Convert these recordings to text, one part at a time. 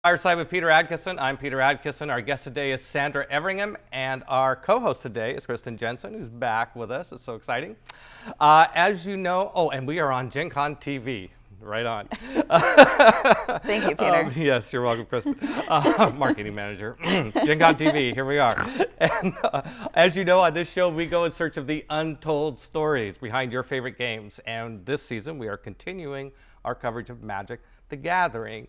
Fireside with Peter Adkison. I'm Peter Adkison. Our guest today is Sandra Everingham, and our co-host today is Kristen Jensen, who's back with us. It's so exciting. As you know, and we are on Gen Con TV. Right on. Thank you, Peter. Yes, you're welcome, Kristen. Marketing manager. Gen Con TV, here we are. And as you know, on this show, we go in search of the untold stories behind your favorite games. And this season, we are continuing our coverage of Magic: The Gathering.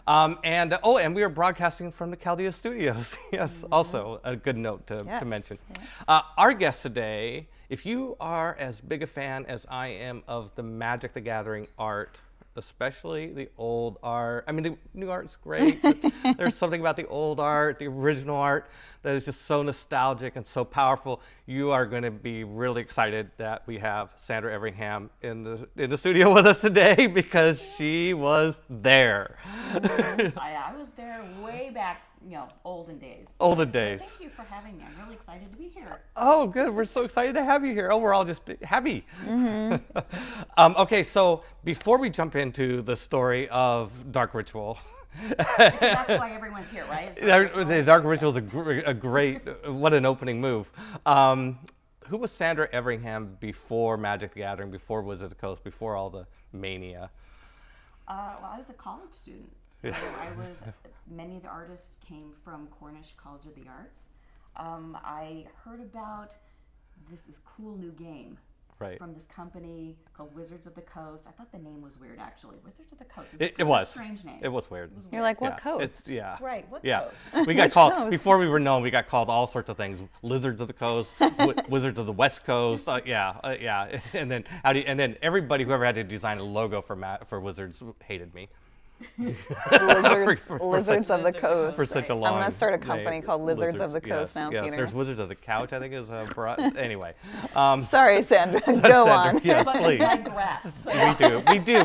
And we are broadcasting from the Chaldea Studios. Yes, also a good note to mention. Yes. Our guest today, if you are as big a fan as I am of the Magic: The Gathering art, especially the old art. I mean, the new art's great, but there's something about the old art, the original art, that is just so nostalgic and so powerful. You are going to be really excited that we have Sandra Everingham in the studio with us today, because she was there. I was there way back, olden days. Olden days. Thank you for having me. I'm really excited to be here. Oh, good. We're so excited to have you here. Oh, we're all just happy. Mm-hmm. Okay, so before we jump into the story of Dark Ritual, that's why everyone's here, right? The Dark Ritual is a great, what an opening move. Who was Sandra Everingham before Magic: The Gathering, before Wizards of the Coast, before all the mania? Well, I was a college student. So many of the artists came from Cornish College of the Arts. I heard about this cool new game from this company called Wizards of the Coast. I thought the name was weird, actually. Wizards of the Coast. It was a strange name. It was weird. You're like, what coast? Right, what coast? We got called, before we were known, we got called all sorts of things. Lizards of the Coast, Wizards of the West Coast, and then everybody, whoever had to design a logo for Wizards, hated me. Lizards of the Coast. For such a long I'm going to start a company name. called Lizards of the Coast now, yes. Peter. There's Wizards of the Couch, I think is anyway. Sorry, Sandra. Go on. Yes, But please. digress.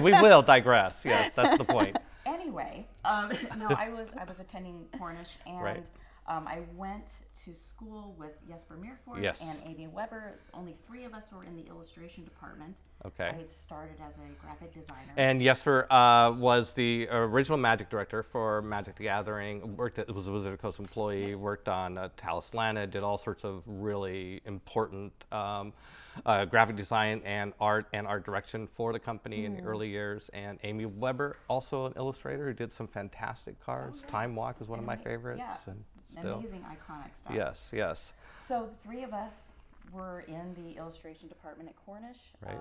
We will digress. Yes, that's the point. Anyway, I was attending Cornish, and I went to school with Jesper Meerfors and Amy Weber. Only 3 of us were in the illustration department. Okay. I had started as a graphic designer. And Jesper was the original Magic director for Magic: The Gathering. Was a Wizard of the Coast employee. Worked on Talislanta. Did all sorts of really important graphic design and art direction for the company in the early years. And Amy Weber, also an illustrator, who did some fantastic cards. Time Walk is one of my favorites. Yeah. And still. Amazing, iconic stuff. Yes, yes. So the 3 of us were in the illustration department at Cornish. Right.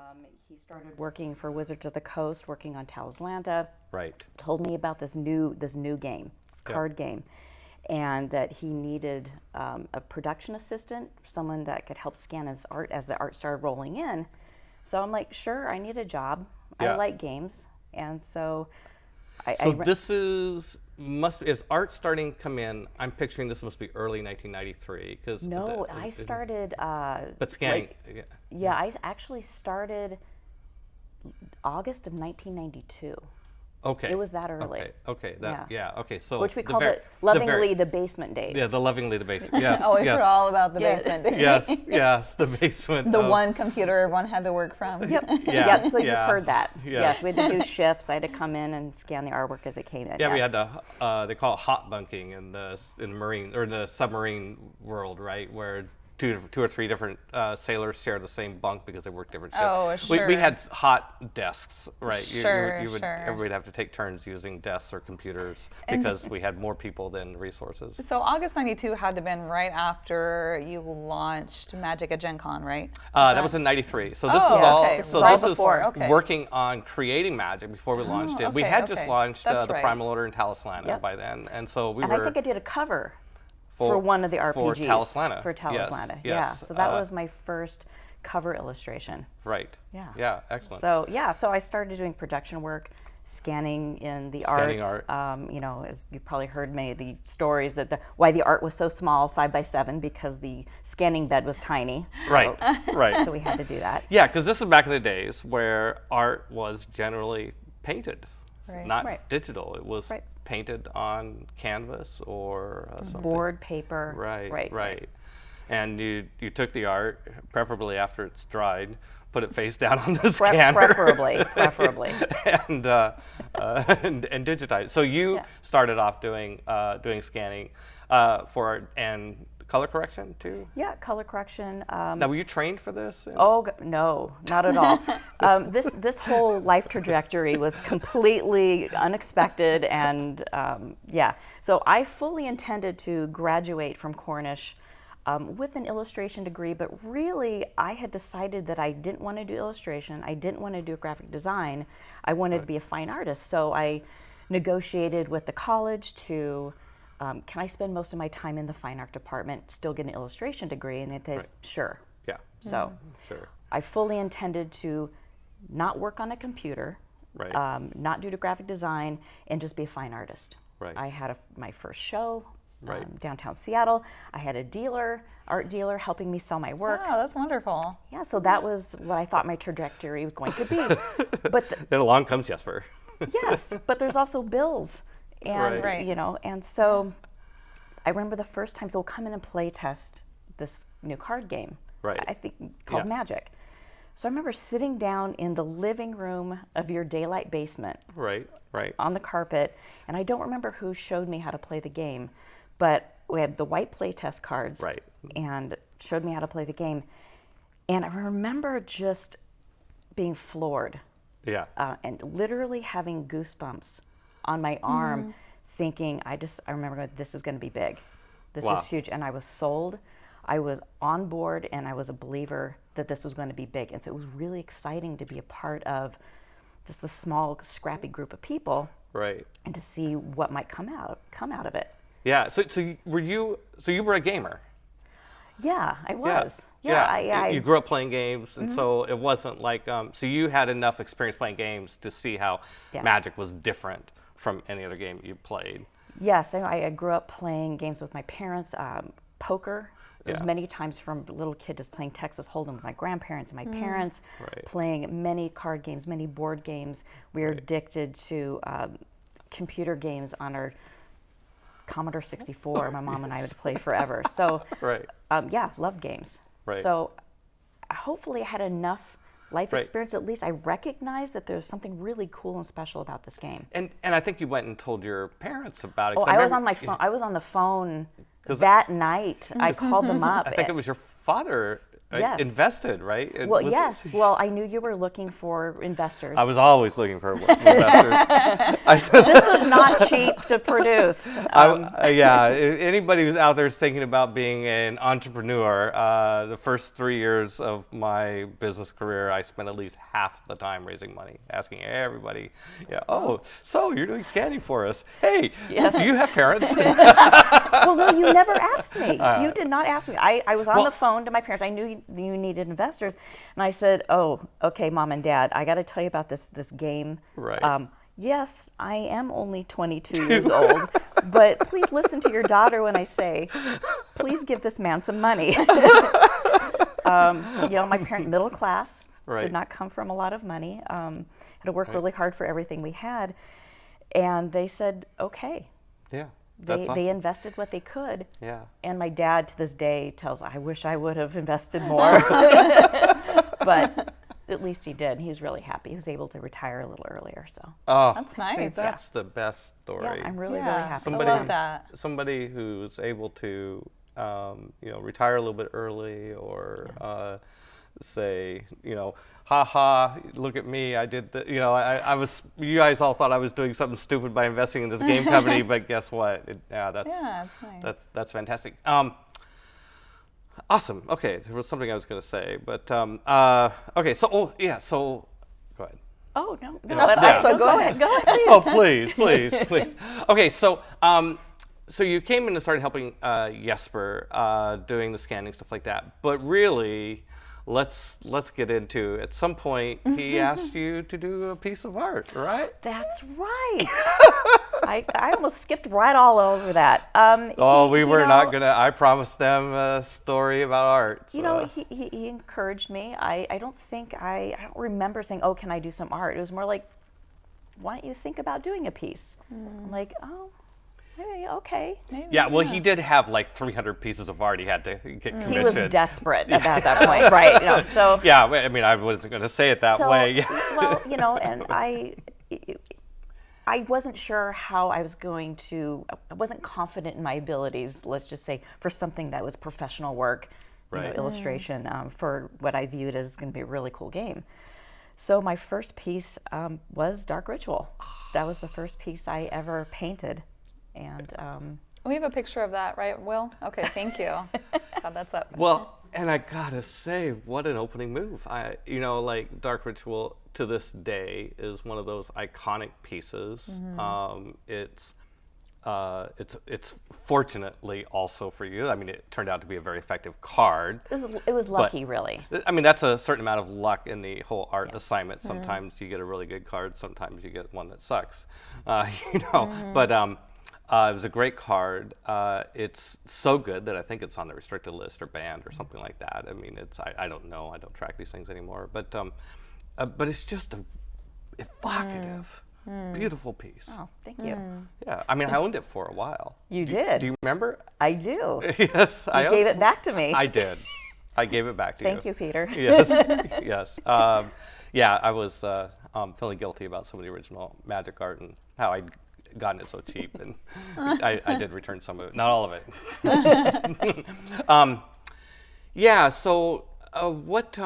He started working for Wizards of the Coast, working on Talislanta. Right. Told me about this new game, this card game, and that he needed a production assistant, someone that could help scan his art as the art started rolling in. So I'm like, sure, I need a job. Yeah. I like games, and so this is is art starting to come in? I'm picturing this must be early 1993 because I started. But scanning. I actually started August of 1992. Okay. It was that early. Okay. Okay. So which we called it lovingly the basement days. Yeah, the lovingly the basement. Yes. Oh, we heard all about the basement days. Yes, the basement. The one computer everyone had to work from. Yep. Yeah. So you've heard that. Yes. We had to do shifts. I had to come in and scan the artwork as it came in. Yeah, we had the they call it hot bunking in the marine or the submarine world, right, where two or three different sailors share the same bunk because they work different shifts. Oh, sure. We had hot desks, right? Sure. Everybody would have to take turns using desks or computers because we had more people than resources. So August 92 had to have been right after you launched Magic at Gen Con, right? That was in 93. So this is all. Okay. So Right this before, is okay. working on creating Magic before we launched it. We okay, had just okay. launched That's the right. Primal Order in Talislanta by then, and so we And were. I think I did a cover for one of the RPGs. For Talislanta. For Talislanta, Yes, yeah. yes. So that was my first cover illustration. Right. Yeah. Yeah, excellent. So I started doing production work, scanning in the Scanning art. As you've probably heard many of the stories that why the art was so small, 5x7, because the scanning bed was tiny. Right. So we had to do that. Yeah, because this is back in the days where art was generally painted, not digital. It was painted on canvas or something. Board, paper. Right. and you took the art, preferably after it's dried, put it face down on the scanner. Preferably. and digitize. So you started off doing scanning for art and color correction too? Yeah, color correction. Now, were you trained for this? Oh no, not at all. This whole life trajectory was completely unexpected, and so I fully intended to graduate from Cornish with an illustration degree, but really I had decided that I didn't want to do illustration. I didn't want to do graphic design. I wanted to be a fine artist. So I negotiated with the college to, can I spend most of my time in the fine art department, still get an illustration degree? And they said, sure. Yeah. So sure. I fully intended to not work on a computer, not do the graphic design, and just be a fine artist. Right. I had my first show. Downtown Seattle. I had a art dealer helping me sell my work. Oh, that's wonderful. Yeah, so that was what I thought my trajectory was going to be. But then along comes Jesper. Yes, but there's also bills, and Right. and so I remember the first time. So we'll come in and play test this new card game. Right. I think called Magic. So I remember sitting down in the living room of your daylight basement. Right. On the carpet, and I don't remember who showed me how to play the game. But we had the white playtest cards and showed me how to play the game. And I remember just being floored. Yeah. And literally having goosebumps on my arm, thinking, I remember going, this is going to be big. This is huge. And I was sold. I was on board, and I was a believer that this was going to be big. And so it was really exciting to be a part of just the small, scrappy group of people. Right. And to see what might come out of it. Yeah. So you were a gamer? Yeah, I was. You grew up playing games, and so it wasn't like so you had enough experience playing games to see how Magic was different from any other game you played. Yes, I grew up playing games with my parents. Poker. There was many times from a little kid just playing Texas Hold'em with my grandparents and my parents, playing many card games, many board games. We were addicted to computer games on our Commodore 64. My mom and I would play forever. So, loved games. Right. So, hopefully, I had enough life experience. At least I recognized that there's something really cool and special about this game. And I think you went and told your parents about it. Oh, I was on my phone. I was on the phone that night. I called them up. I think it was your father invested, right? Yes. Well, I knew you were looking for investors. I was always looking for investors. This was not cheap to produce. Anybody who's out there is thinking about being an entrepreneur, the first 3 years of my business career, I spent at least half the time raising money, asking everybody, so you're doing scanning for us. Hey, do you have parents? Well, no, you never asked me. You did not ask me. I was on the phone to my parents. I knew you needed investors. And I said, oh, okay, Mom and Dad, I got to tell you about this game. Right. Yes, I am only 22 years old, but please listen to your daughter when I say, please give this man some money. My parents, middle class, did not come from a lot of money, had to work really hard for everything we had. And they said, okay. Yeah. They invested what they could. Yeah. And my dad to this day tells, I wish I would have invested more. But at least he did. He was really happy. He was able to retire a little earlier. So. Oh, that's nice. See, that's the best story. Yeah, I'm really happy. I love that. Somebody who's able to, retire a little bit early, or say, ha, look at me, I did the, I was, you guys all thought I was doing something stupid by investing in this game company, but guess what? That's nice. That's fantastic. Awesome. Okay, there was something I was going to say, but okay. So, go ahead. Oh no, go ahead, please. Oh, please. Okay, so so you came in and started helping Jesper doing the scanning, stuff like that, but really. Let's get into. At some point, he asked you to do a piece of art, right? That's right. I almost skipped right all over that. We were not gonna. I promised them a story about art. So. He encouraged me. I don't remember saying, "Oh, can I do some art?" It was more like, "Why don't you think about doing a piece?" I'm like, "Oh." Okay. Maybe, Yeah, well, he did have like 300 pieces of art he had to get commissioned. He was desperate at that point, right? You know, so Yeah, I mean, I wasn't going to say it that way. well, you know, and I wasn't sure how I was going to. I wasn't confident in my abilities. Let's just say for something that was professional work, you know, Right. illustration for what I viewed as going to be a really cool game. So my first piece was Dark Ritual. That was the first piece I ever painted, and We have a picture of that, right, Will? Okay, thank you. God, that's up. Well, and I gotta say, what an opening move! You know, like Dark Ritual to this day is one of those iconic pieces. It's fortunately also for you. I mean, it turned out to be a very effective card. it was lucky, really. I mean, that's a certain amount of luck in the whole art assignment. Sometimes you get a really good card. Sometimes you get one that sucks. You know, but it was a great card. It's so good that I think it's on the restricted list or banned or something like that. I mean, I don't know. I don't track these things anymore. But it's just a evocative, beautiful piece. Oh, thank you. Yeah, I mean, I owned it for a while. You did. Do you remember? I do. Yes, You gave it back to me. I did. I gave it back to you. Thank you, Peter. Yes, yes. Yeah, I was feeling guilty about some of the original Magic art and how I'd gotten it so cheap, and I did return some of it, not all of it. Yeah. So what?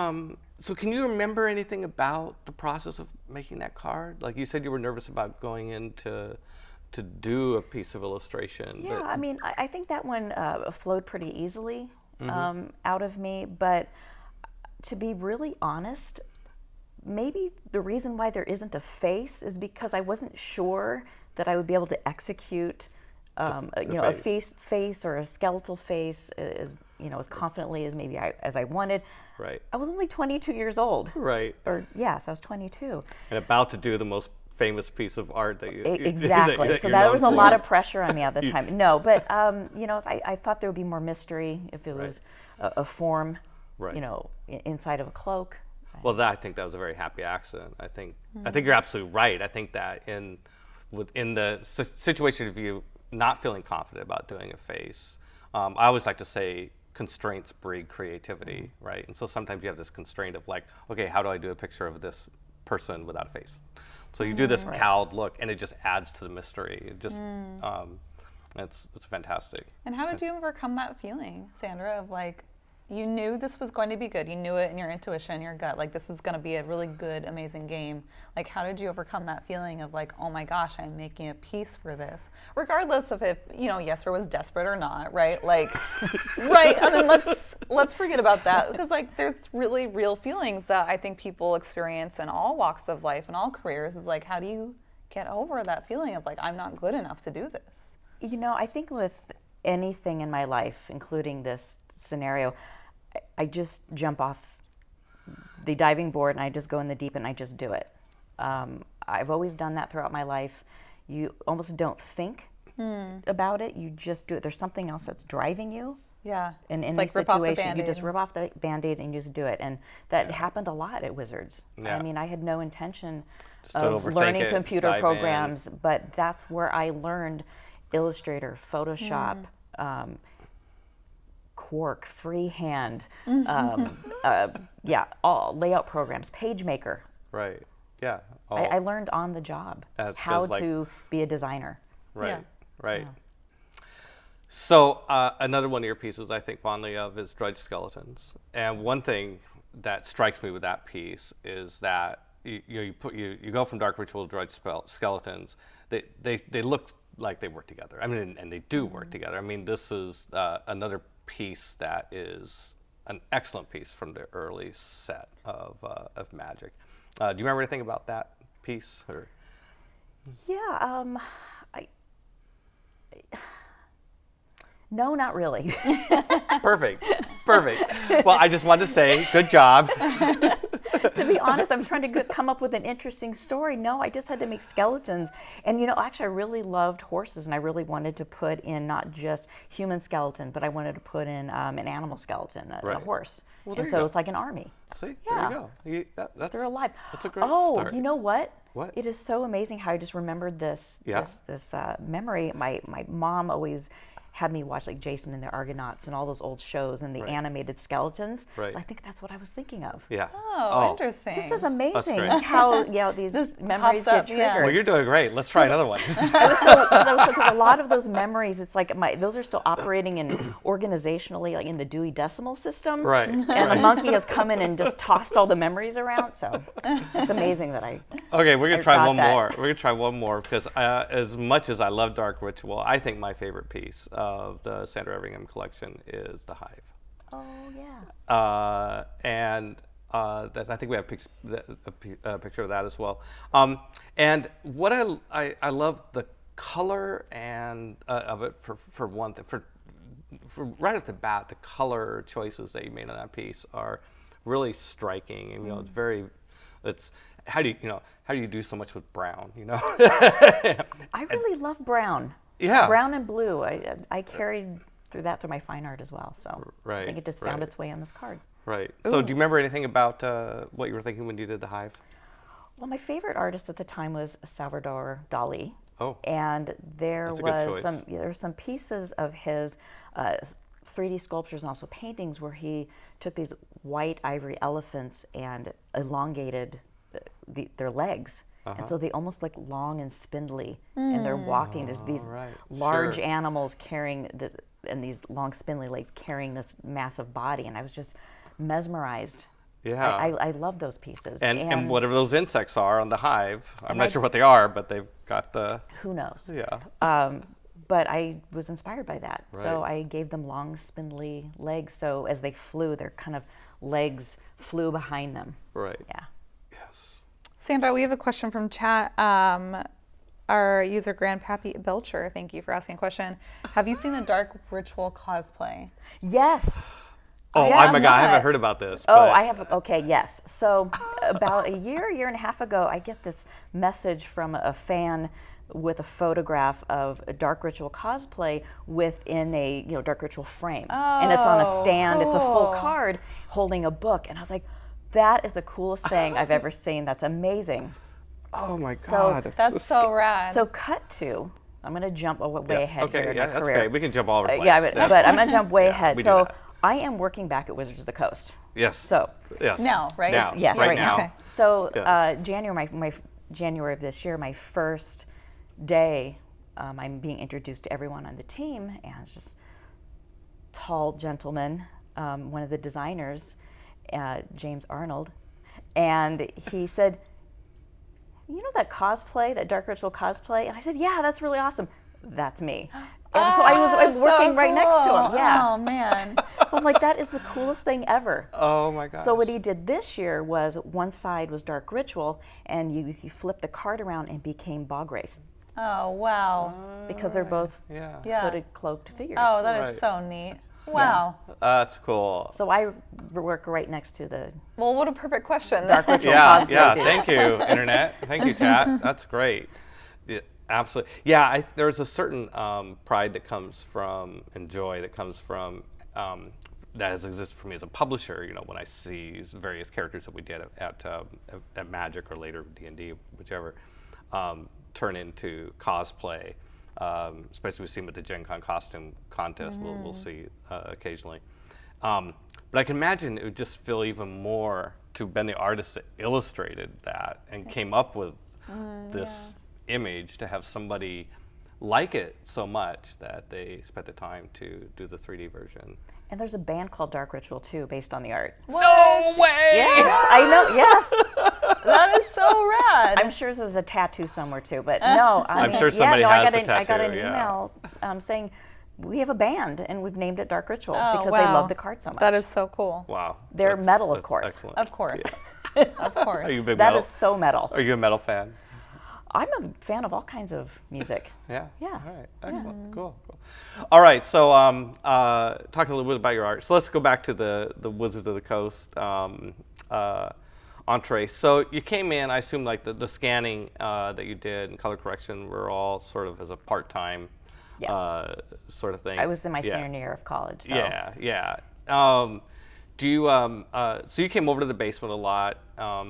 So can you remember anything about the process of making that card? Like you said, you were nervous about going in to do a piece of illustration. Yeah, but, I mean, I think that one flowed pretty easily out of me. But to be really honest, maybe the reason why there isn't a face is because I wasn't sure that I would be able to execute, a face or a skeletal face as confidently as maybe as I wanted. Right. I was only 22 years old. Right. So I was 22. And about to do the most famous piece of art that you Exactly. that So you're that known was a for. lot of pressure on me at the time. No, but I thought there would be more mystery if it was a form, Right. inside of a cloak. Well, I think that was a very happy accident. I think you're absolutely right. I think that in the situation of you not feeling confident about doing a face, I always like to say constraints breed creativity, right? And so sometimes you have this constraint of like, okay, how do I do a picture of this person without a face? So you do this cowed look, and it just adds to the mystery. It just it's fantastic. And how did you overcome that feeling, Sandra, of like, you knew this was going to be good. You knew it in your intuition, your gut, like this is going to be a really good, amazing game. Like, how did you overcome that feeling of like, oh my gosh, I'm making a piece for this, regardless of if Jesper was desperate or not, right? Like, right. I mean, let's forget about that, because like there's really real feelings that I think people experience in all walks of life and all careers. Is like, how do you get over that feeling of like, I'm not good enough to do this? I think with anything in my life, including this scenario, I just jump off the diving board and I just go in the deep and I just do it. I've always done that throughout my life. You almost don't think about it. You just do it. There's something else that's driving you. Yeah. In any like rip off the situation, you just Band-Aid. rip off the Band-Aid and you just do it. And that happened a lot at Wizards. Yeah. I mean, I had no intention don't of overthink learning it, computer just dive programs, but that's where I learned Illustrator, Photoshop, Quark, freehand, all layout programs, PageMaker. Right. Yeah. I learned on the job how to be a designer. Right. Yeah. Right. So another one of your pieces I think fondly of is Drudge Skeletons. And one thing that strikes me with that piece is that you go from Dark Ritual to Drudge Skeletons. They look like they work together. I mean, and they do work together. I mean, this is another piece that is an excellent piece from the early set of Magic. Do you remember anything about that piece? Or? Yeah, no, not really. Perfect. Well, I just wanted to say, good job. To be honest, I'm trying to come up with an interesting story. No, I just had to make skeletons. And actually, I really loved horses, and I really wanted to put in not just human skeleton, but I wanted to put in an animal skeleton, a Right. horse. Well, there and you so go. it was like an army. See, Yeah. there you go. That's, They're alive. That's a great oh, start. you know what? What? It is so amazing how I just remembered this Yeah. this memory. My mom always had me watch like Jason and the Argonauts and all those old shows and the animated skeletons. Right. So I think that's what I was thinking of. Yeah. Oh, interesting. This is amazing great. how these memories pops up, get yeah. triggered. Well, you're doing great. Let's try another one. Because a lot of those memories, it's like those are still operating in organizationally, like in the Dewey Decimal System. Right. And the monkey has come in and just tossed all the memories around. So it's amazing that I. Okay, we're gonna try got one that. more. We're gonna try one more because as much as I love Dark Ritual, I think my favorite piece of the Sandra Everingham collection is the Hive. Oh yeah. I think we have a picture of that as well. And what I love the color and of it for one thing. For right off the bat, the color choices that you made on that piece are really striking. And it's very, how do you do so much with brown? I really love brown. Yeah. Brown and blue. I carried through my fine art as well. So I think it just found right. its way on this card. Right. So do you remember anything about what you were thinking when you did the Hive? Well, my favorite artist at the time was Salvador Dali. Oh. And there That's a good was choice. there were some pieces of his 3D sculptures and also paintings where he took these white ivory elephants and elongated their legs. And so they almost look long and spindly, and they're walking. There's these right. large Sure. animals carrying and these long spindly legs carrying this massive body, and I was just mesmerized. Yeah. I love those pieces. And whatever those insects are on the Hive, I'm not sure what they are, but they've got the, who knows? yeah. But I was inspired by that. So Right. I gave them long, spindly legs. So as they flew, their kind of legs flew behind them. Right. Yeah. Yes. Sandra, we have a question from chat. Our user Grandpappy Belcher, thank you for asking a question. Have you seen the Dark Ritual cosplay? Yes. Oh, Yes. oh my God, I haven't heard about this. Oh, but I have. Okay, yes. So about a year and a half ago, I get this message from a fan with a photograph of a Dark Ritual cosplay within a Dark Ritual frame, and it's on a stand. It's a full cool. card holding a book, and I was like, "That is the coolest thing I've ever seen. That's amazing." Oh my So God. That's so rad. So cut to. I'm going to jump way ahead Okay, here in yeah, my that's career. okay. We can jump all over the place. Yeah, but I'm going to jump way ahead. we do So that. I am working back at Wizards of the Coast. Yes. So Yes. Now, right? Now. yes, right right now. Okay. So Yes. January, my January of this year, my first day, I'm being introduced to everyone on the team, and it's just tall gentleman, one of the designers, James Arnold, and he said, "You know that cosplay, that Dark Ritual cosplay?" And I said, "Yeah, that's really awesome. That's me." And so I'm working right next to him. Yeah. Oh man. So I'm like, that is the coolest thing ever. Oh my God. So what he did this year was one side was Dark Ritual, and he flipped the card around and became Bog Wraith, Oh wow. because they're both Yeah. Yeah. hooded, cloaked figures. Oh, that is Right. so neat. Wow. That's cool. So I work right next to the Well, what a perfect question. Dark Ritual Yeah, cosplay yeah. dude. Thank you, Internet. Thank you, chat. That's great. Yeah, absolutely. Yeah, there's a certain pride that comes from, and joy that comes from, that has existed for me as a publisher. When I see various characters that we did at Magic or later D&D, whichever, turn into cosplay. Especially we've seen with the Gen Con costume contest, we'll see occasionally. But I can imagine it would just feel even more to have been the artist that illustrated that and came up with this image, to have somebody like it so much that they spent the time to do the 3D version. And there's a band called Dark Ritual too, based on the art. No way! Yes, I know. Yes, That is so rad. I'm sure there's a tattoo somewhere too. But no, I'm sure somebody I has got the I got an tattoo, yeah. email saying we have a band and we've named it Dark Ritual Oh, because they wow. love the card so much. That is so cool. Wow. They're metal, of that's course. Excellent. Of course. Yeah. Of course. Are you a big That metal? is so metal. Are you a metal fan? I'm a fan of all kinds of music. Yeah. Yeah. All right. Excellent. Cool. All right. So, talking a little bit about your art. So let's go back to the Wizards of the Coast entree. So you came in. I assume like the scanning that you did and color correction were all sort of as a part-time sort of thing. I was in my Yeah. senior year of college. So. Yeah. Yeah. Do you so you came over to the basement a lot. I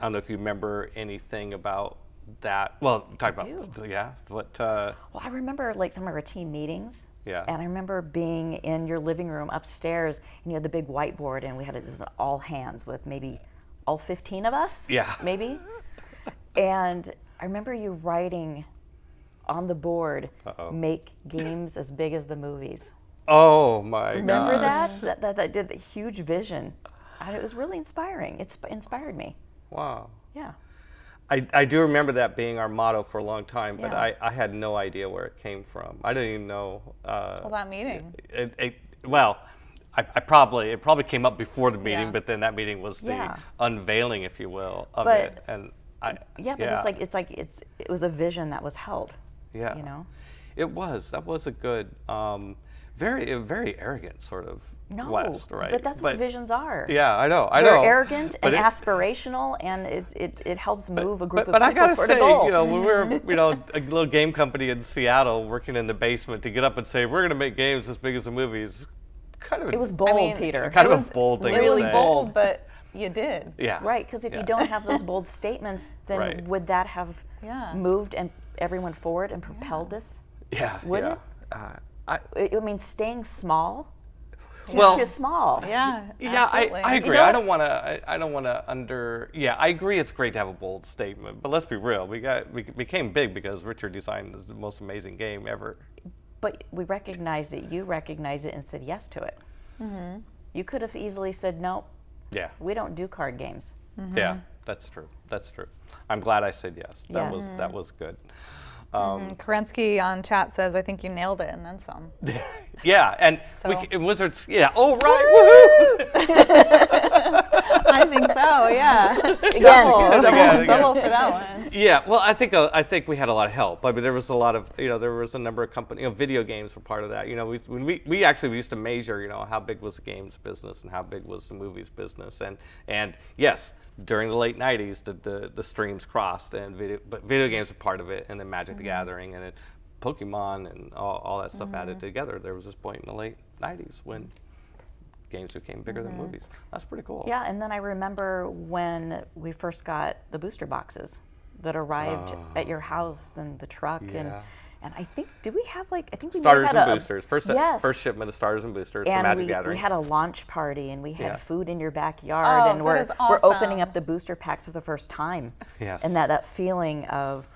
don't know if you remember anything about that. Well, talk about yeah. What? Well, I remember like some of our team meetings. Yeah. And I remember being in your living room upstairs, and you had the big whiteboard, and it was all hands with maybe all 15 of us. Yeah. Maybe. And I remember you writing on the board, make games as big as the movies. Oh my God. Remember that? That did the huge vision. And it was really inspiring. It inspired me. Wow. Yeah. I do remember that being our motto for a long time, but Yeah. I had no idea where it came from. I didn't even know. Well, that meeting. It probably came up before the meeting, Yeah. but then that meeting was the Yeah. unveiling, if you will, of But- it. And it was a vision that was held. Yeah. You know? That was a good, very arrogant sort of No, West, right? but that's what visions are. Yeah, I know. They're arrogant and aspirational, and it helps move a group of But I people gotta toward say, a goal. when we were, a little game company in Seattle working in the basement, to get up and say we're gonna make games as big as the movies, kind of. It was bold, Peter. kind It of was a bold thing really to say. bold, but you did. Yeah. Right, because if you don't have those bold statements, then Right. would that have Yeah. moved and everyone forward and propelled this? Yeah. Would yeah. it? I mean, staying small Well, keeps you small. Yeah. Yeah, absolutely. I agree. You know I don't want to Yeah, I agree. It's great to have a bold statement, but let's be real. We became big because Richard designed the most amazing game ever. But we recognized it. You recognized it and said yes to it. Mm-hmm. You could have easily said no. Yeah. We don't do card games. Yeah, that's true. That's true. I'm glad I said yes. Yes. That was good. Kerensky on chat says, I think you nailed it, and then some. Yeah, and So- and Wizards. Yeah. Oh right. Woohoo! I think so, yeah. Again. Double for that one. Yeah, well, I think we had a lot of help. I mean, there was a lot of, there was a number of companies, video games were part of that. We actually used to measure, how big was the games business and how big was the movies business. And yes, during the late 90s, the streams crossed, and video games were part of it, and then Magic the Gathering and Pokemon and all that stuff added together. There was this point in the late 90s when games became bigger than movies. That's pretty cool. Yeah, and then I remember when we first got the booster boxes that arrived at your house and the truck Yeah. and I think we may have Starters had and a boosters. First shipment of starters and boosters for and Magic we Gathering. had a launch party and we had Yeah. food in your backyard Oh, and that we're is opening awesome. up the booster packs for the first time. Yes. And that feeling of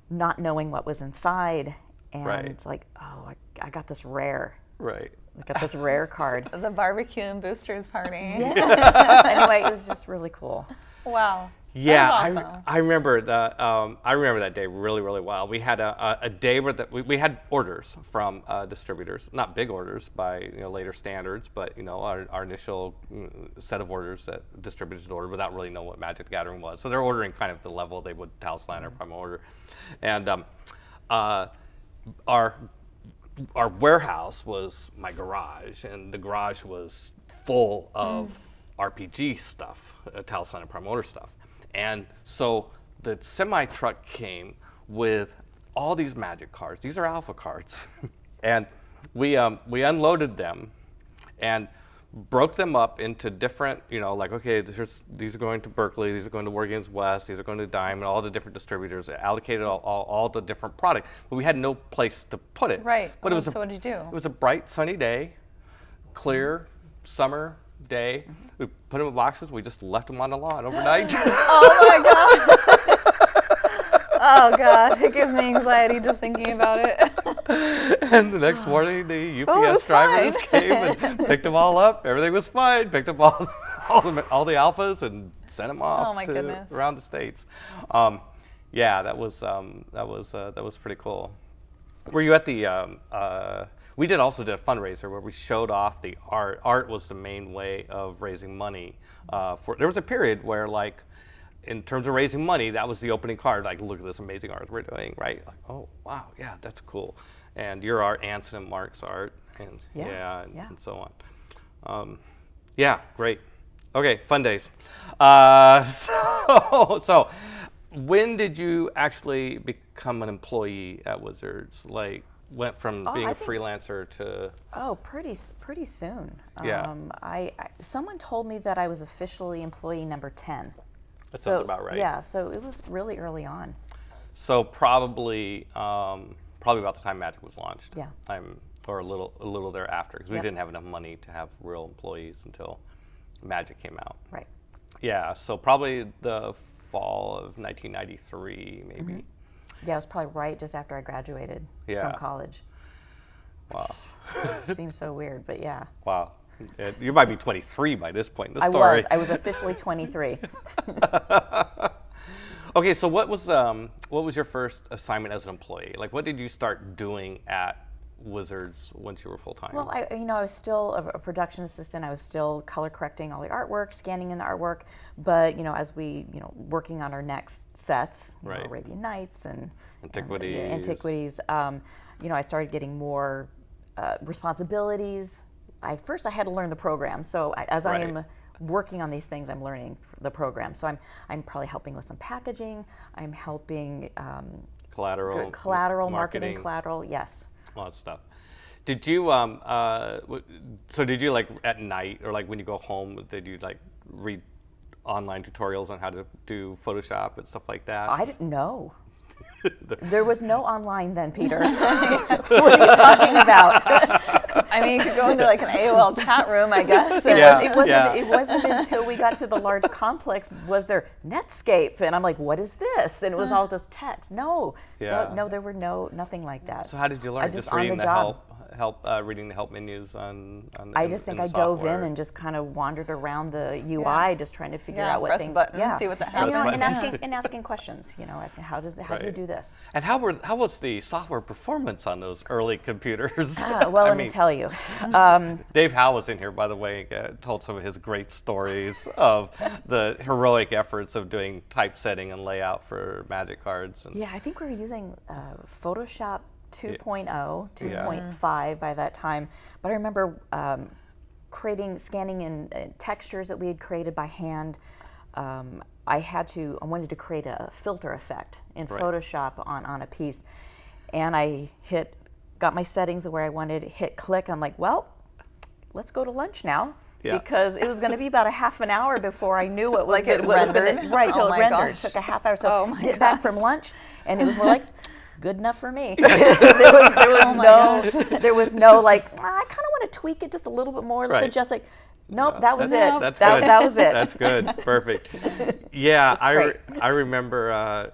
not knowing what was inside and Right. it's like, oh, I got this rare. Right. I got this rare card. The barbecue and boosters party. Yes. Anyway, it was just really cool. Wow. Yeah, That was awesome. I remember that day really, really well. We had a day where we had orders from distributors, not big orders by later standards, but our initial set of orders that distributors would order without really knowing what Magic the Gathering was. So they're ordering kind of the level they would Talisman or Primal Order, and our warehouse was my garage, and the garage was full of RPG stuff, Talisman and Primal Order stuff. And so the semi truck came with all these Magic cards. These are alpha cards. And we unloaded them and broke them up into different, okay, these are going to Berkeley, these are going to War Games West, these are going to Diamond, all the different distributors, allocated all the different product. But we had no place to put it. Right. But it was So what'd you do? It was a bright, sunny day, clear summer day. We put them in boxes. We just left them on the lawn overnight. Oh my God. Oh God, it gives me anxiety just thinking about it. And the next morning, the Oh, it UPS was drivers fine. came and picked them all up. Everything was fine. Picked up all the alphas and sent them off Oh, my to goodness. around the states. Yeah, that was pretty cool. Were you at the? We also did a fundraiser where we showed off the art. Art was the main way of raising money. There was a period where, in terms of raising money, that was the opening card. Like, look at this amazing art we're doing, right? Like, oh wow, yeah, that's cool. And your art, Anson and Mark's art, and and so on. Yeah, great. Okay, fun days. So when did you actually become an employee at Wizards? went from Oh, being I a think freelancer to? Oh, pretty soon. Yeah. Someone told me that I was officially employee number 10. That sounds about right. Yeah, so it was really early on. So probably about the time Magic was launched. Yeah. Or a little thereafter, because we Yep. didn't have enough money to have real employees until Magic came out. Right. Yeah. So probably the fall of 1993, maybe. Mm-hmm. Yeah, it was probably right just after I graduated Yeah. from college. Wow. Seems so weird, but yeah. Wow. You might be 23 by this point in the story. I was officially 23. Okay, so what was your first assignment as an employee? Like, what did you start doing at Wizards once you were full time? Well, I was still a production assistant. I was still color correcting all the artwork, scanning in the artwork. But as we, working on our next sets, Right. Arabian Nights and Antiquities. Antiquities. I started getting more responsibilities. First I had to learn the program. So as I am Right. working on these things, I'm learning the program. So I'm probably helping with some packaging. I'm helping collateral, marketing collateral. Yes. all that stuff. Did you so did you like at night or like when you go home, did you like read online tutorials on how to do Photoshop and stuff like that? I didn't know. There was no online then, Peter. What are you talking about? I mean, you could go into like an AOL chat room, I guess. And Yeah. It wasn't until we got to the large complex was there Netscape, and I'm like, what is this? And it was all just text. No, Yeah. no, there were nothing like that. So how did you learn? I Just on reading the the job. reading the help menus on I just think in I the dove in software? and just kind of wandered around the UI, just trying to figure out what press things. buttons, see what the hell. Press and buttons. asking questions. Asking how do we Right. do this? And how was the software performance on those early computers? Well, let me tell you. Dave Howe was in here, by the way, told some of his great stories of the heroic efforts of doing typesetting and layout for Magic cards. And Yeah, I think we were using Photoshop 2.0, 2.5 by that time. But I remember scanning in textures that we had created by hand. I wanted to create a filter effect in Right. Photoshop on a piece. And I got my settings where I wanted, hit click. I'm like, well, let's go to lunch now. Yeah. Because it was going to be about a half an hour before I knew what was Like it what was gonna- rendered? right, till Oh it my rendered. gosh. It took a half hour. So Oh my get back from lunch, and it was more like, good enough for me. There was no like, I kind of want to tweak it just a little bit more. Let's Right. adjust it. Nope, that was it. That's that, good. that was it. That's good. Perfect. Yeah, great. I remember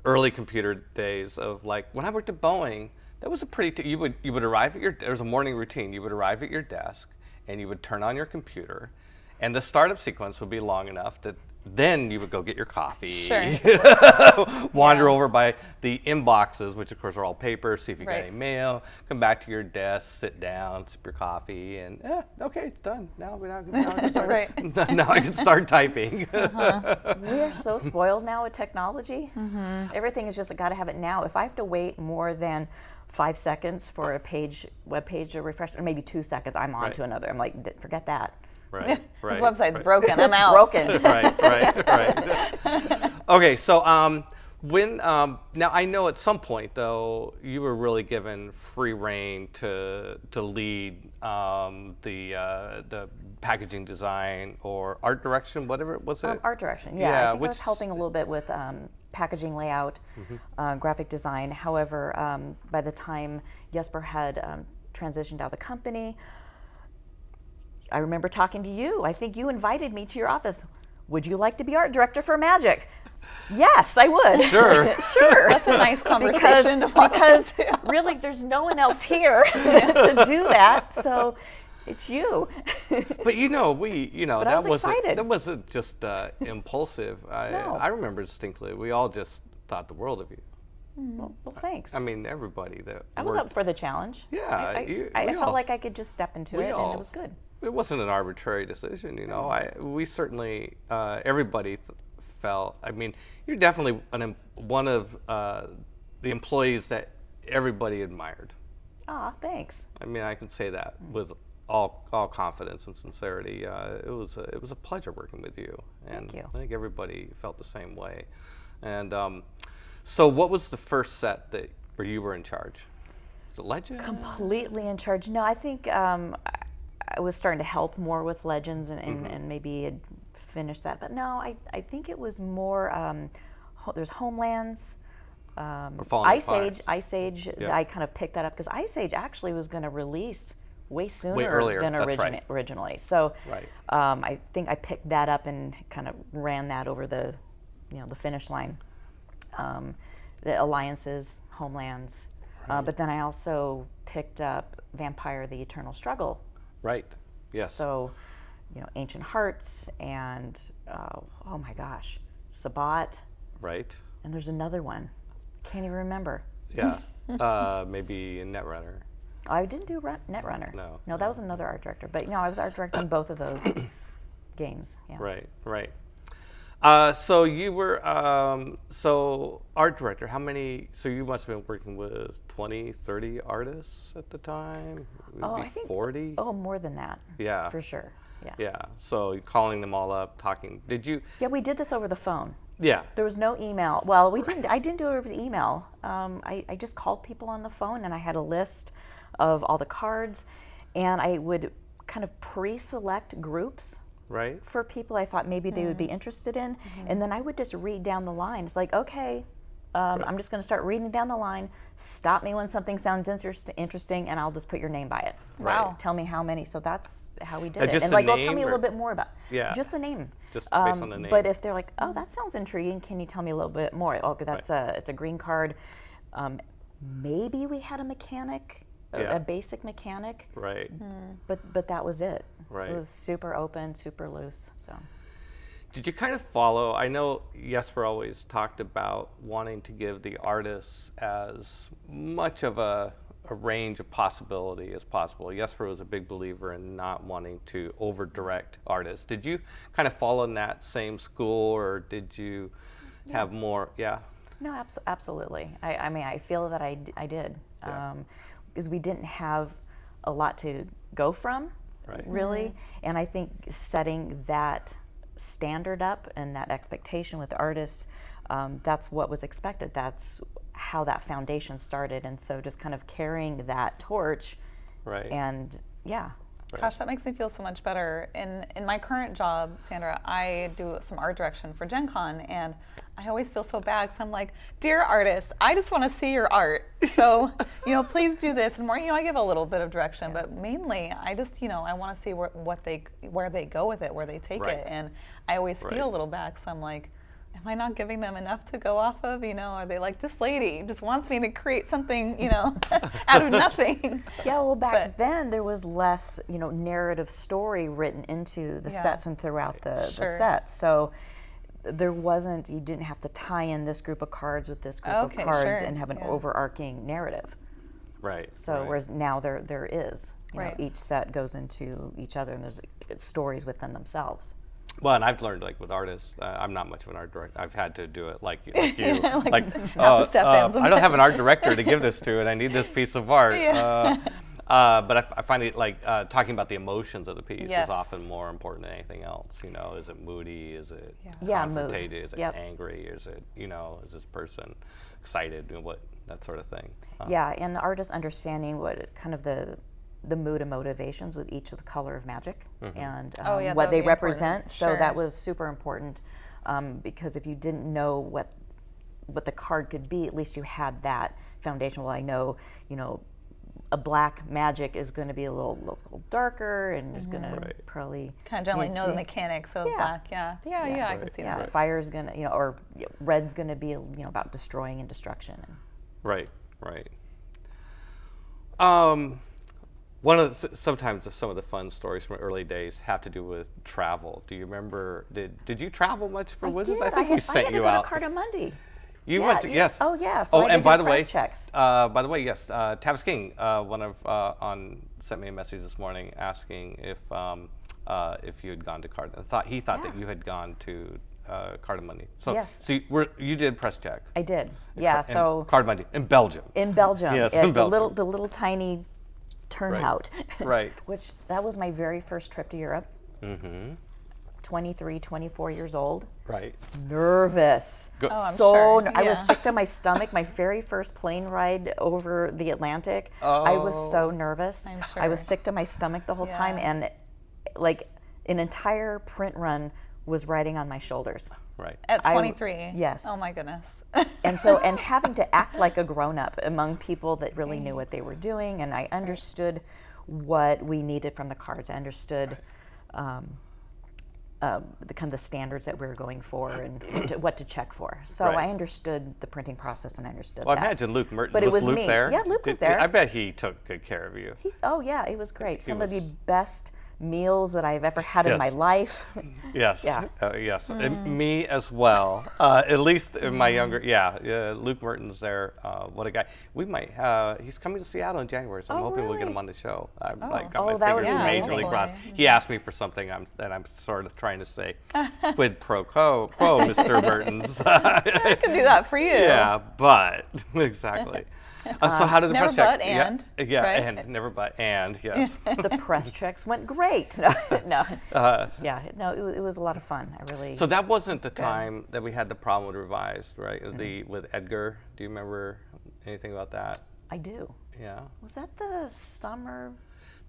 early computer days of like when I worked at Boeing. That was a pretty. You would arrive at there was a morning routine. You would arrive at your desk and you would turn on your computer, and the startup sequence would be long enough that then you would go get your coffee, Sure. wander Yeah. over by the inboxes, which of course are all paper, see if you got Right. any mail, come back to your desk, sit down, sip your coffee, and okay, it's done. Now I can start, Right. now I can start typing. We are so spoiled now with technology. Everything is just got to have it now. If I have to wait more than 5 seconds for a web page to refresh, or maybe 2 seconds, I'm on Right. to another. I'm like, forget that. Right, This website's broken. I'm It's out. broken. right. Okay, so when now I know at some point though you were really given free reign to lead the packaging design or art direction, whatever was it? Art direction, Yeah, I think I which- was helping a little bit with packaging layout, graphic design. However, by the time Jesper had transitioned out of the company, I remember talking to you. I think you invited me to your office. Would you like to be art director for Magic? Yes, I would. Sure. Sure. That's a nice conversation to walk because into. really there's no one else here to do that. So it's you. But But I that was excited. wasn't just impulsive. No. I remember distinctly. We all just thought the world of you. Well, thanks. I mean, everybody that I was worked- up for the challenge. Yeah, I we felt all- like I could just step into it, and it was good. It wasn't an arbitrary decision, we certainly, everybody felt. I mean, you're definitely one of the employees that everybody admired. Aw, thanks. I mean, I can say that with all confidence and sincerity. It was a pleasure working with you, and Thank you. I think everybody felt the same way. And so, what was the first set where you were in charge? Legend? Completely in charge. No, I think I was starting to help more with Legends and maybe had finished that. But no, I think it was more, there's Homelands, Ice Age. Ice Age, I kind of picked that up because Ice Age actually was going to release way sooner earlier. than That's right. originally. So Right. I think I picked that up and kind of ran that over the finish line. The Alliances, Homelands, but then I also picked up Vampire: The Eternal Struggle. Right. Yes. So, Ancient Hearts and oh my gosh, Sabbat, Right. and there's another one. Can't even remember. Yeah. Maybe Netrunner. I didn't do Netrunner. No. That was another art director. But I was art directing both of those games. Yeah. Right. Right. So you were so art director. How many? So you must have been working with 20, 30 artists at the time. Oh, Maybe I think 40. Oh, more than that. Yeah. For sure. Yeah. Yeah. So you're calling them all up, talking. Did you? Yeah, we did this over the phone. Yeah. There was no email. Well, we didn't. I didn't do it over the email. I just called people on the phone, and I had a list of all the cards, and I would kind of pre-select groups Right. for people I thought maybe they would be interested in, and then I would just read down the line. It's like, okay, I'm just going to start reading down the line. Stop me when something sounds interesting, and I'll just put your name by it. Wow. Tell me how many. So that's how we did it. Just And the like, well, tell name me a or- little bit more about. Yeah. Just the name. Just based on the name. But if they're like, oh, that sounds intriguing, can you tell me a little bit more? Oh, it's a green card. Maybe we had a mechanic, Yeah. a basic mechanic, Right. but that was it. Right. It was super open, super loose. So. Did you kind of follow? I know Jesper always talked about wanting to give the artists as much of a range of possibility as possible. Jesper was a big believer in not wanting to over direct artists. Did you kind of follow in that same school, or did you have more? Yeah. No, absolutely. I mean, I feel that I did. Yeah. Because we didn't have a lot to go from, Right. really. And I think setting that standard up and that expectation with the artists, that's what was expected. That's how that foundation started. And so just kind of carrying that torch Right. and yeah. Gosh, that makes me feel so much better. In my current job, Sandra, I do some art direction for Gen Con, and I always feel so bad because I'm like, dear artist, I just want to see your art. So, please do this. And more, I give a little bit of direction, but mainly I just, I want to see where they go with it, where they take Right. it. And I always Right. feel a little bad because I'm like, am I not giving them enough to go off of? Are they like, this lady just wants me to create something, out of nothing? Yeah, well, back But- then there was less, narrative story written into the Yeah. sets and throughout the Sure. sets. So there wasn't, you didn't have to tie in this group of cards with this group Okay, of cards sure. and have an Yeah. overarching narrative. Right. So right. whereas now there is, Right. each set goes into each other and there's stories within themselves. Well, and I've learned, like with artists, I'm not much of an art director. I've had to do it like you. Like, not the step-ins. I don't have an art director to give this to, and I need this piece of art. But I find it like talking about the emotions of the piece Yes. is often more important than anything else. Is it moody? Is it Yeah, mood. confrontative? Is it Yep. angry? Is it is this person excited? What that sort of thing. Yeah, and the artist understanding what kind of the mood and motivations with each of the color of magic and Oh, yeah, that what would they be important. represent. So Sure. that was super important because if you didn't know what the card could be, at least you had that foundation. Well, I know, a black magic is going to be a little darker and is going to Right. probably Kind of generally you know the see- mechanics of Yeah. black. Yeah, I can Right. see Yeah, that. fire's going to, or red's going to be, about destroying and destruction. Right. Right. Sometimes some of the fun stories from early days have to do with travel. Do you remember? Did you travel much for Wizards? I think we sent you out. I had to go to Cardamundi. You Yeah, went to, yeah. yes. Oh, yeah. So I and did by do the way, press checks. yes. Tavis King, sent me a message this morning asking if you had gone to Card. He thought that Yeah. you had gone to Cardamundi. So Yes. So you did press check. I did. Yeah. So Cardamundi in Belgium. in Belgium, Yes, at in Belgium. the little tiny turnout. Right. Which that was my very first trip to Europe. 23, 24 years old. Right. Nervous. Go- Oh, I'm So sure. I Yeah. was sick to my stomach. My very first plane ride over the Atlantic, I was so nervous. I'm I was sure. sick to my stomach the whole time, Yeah. and like an entire print run was riding on my shoulders. Right. At 23. yes. Oh my goodness. And so, and having to act like a grown-up among people that really knew what they were doing, and I understood what we needed from the cards. I understood the kind of the standards that we were going for and what to check for. So Right. I understood the printing process, and I understood Well, I that. imagine Luke Merton. But it was Luke me. there? Yeah, Luke was Did- there. I bet he took good care of you. Oh yeah, it was great. Some of the was- best meals that I've ever had in my Yes. life. Yes. Yeah. Yes. And me as well. At least in my younger. Yeah. Luke Merton's there. What a guy. We might. He's coming to Seattle in January, so I'm Oh, hoping we'll get really? him on the show. I've got Oh, my that would fingers be majorly amazing. crossed. Hopefully. He asked me for something that I'm sort of trying to say. Quid pro quo, Mr. Mertens. I can do that for you. Yeah, but exactly. So how did the never press check? but and, yeah, right? and never but and yes. The press checks went great. No, yeah, no, it was a lot of fun. I really. So that wasn't the time that we had the problem with revised, right? With Edgar. Do you remember anything about that? I do. Yeah. Was that the summer?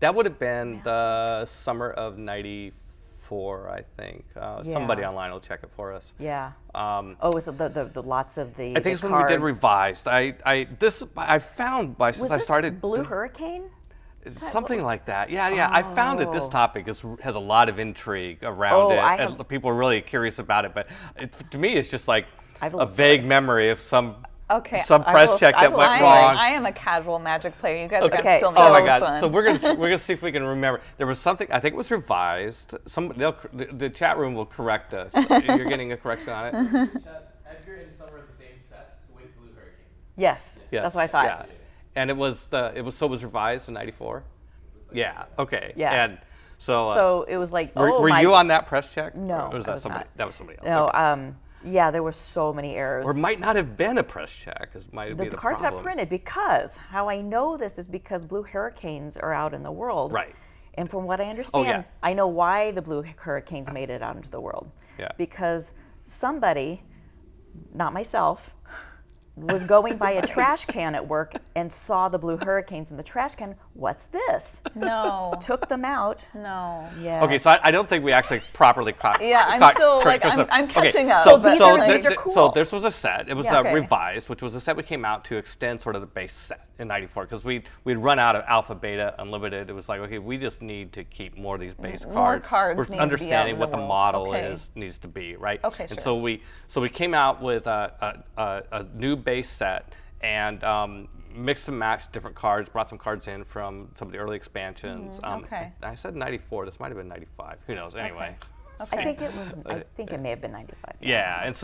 That would have been the summer of '94, I think. Somebody Yeah. online will check it for us. Yeah. Was it the lots of the? I think it's when we did revised. I found by since Was I this started Blue Hurricane? something like that. Yeah. I found that this topic has a lot of intrigue around it. And people are really curious about it. But to me, it's just like I have a a little vague memory of some Okay. press check I that will went say- wrong. I am a casual Magic player. You guys are Okay, gonna fill me so- Oh my in on God! this one. So we're gonna see if we can remember. There was something. I think it was revised. The chat room will correct us. You're getting a correction on it. Edgar and Summer are the same sets with Blue Hurricane. Yes. Yes. That's what I thought. Yeah. And it was revised in '94. Yeah. Okay. Yeah. And so. So it was like, were my, you on that press check? No, Or was I that was somebody? not. That was somebody else. No. Okay. Yeah, there were so many errors. Or it might not have been a press check. Might be the the cards problem. got printed because how I know this is because Blue Hurricanes are out in the world. Right. And from what I understand, I know why the Blue Hurricanes made it out into the world. Yeah. Because somebody, not myself, was going by a trash can at work and saw the Blue Hurricanes in the trash can. What's this? No. Took them out. No. Yes. Okay, so I don't think we actually properly caught. Yeah, I'm caught still, correct like, stuff. I'm Okay, catching up, So, but, so, like- these are So cool. this was a set. It was Yeah, okay. revised, which was a set we came out to extend sort of the base set in '94 because we'd run out of alpha, beta, unlimited. It was like, okay, we just need to keep more of these base More cards. cards We're need to be out understanding in what the the world. model Okay. needs to be, right? Okay, And sure. so we came out with a new base set and mixed and matched different cards, brought some cards in from some of the early expansions. okay. I said 94, this might have been 95, who knows, anyway. I think it was. I think it may have been 95. Yeah, and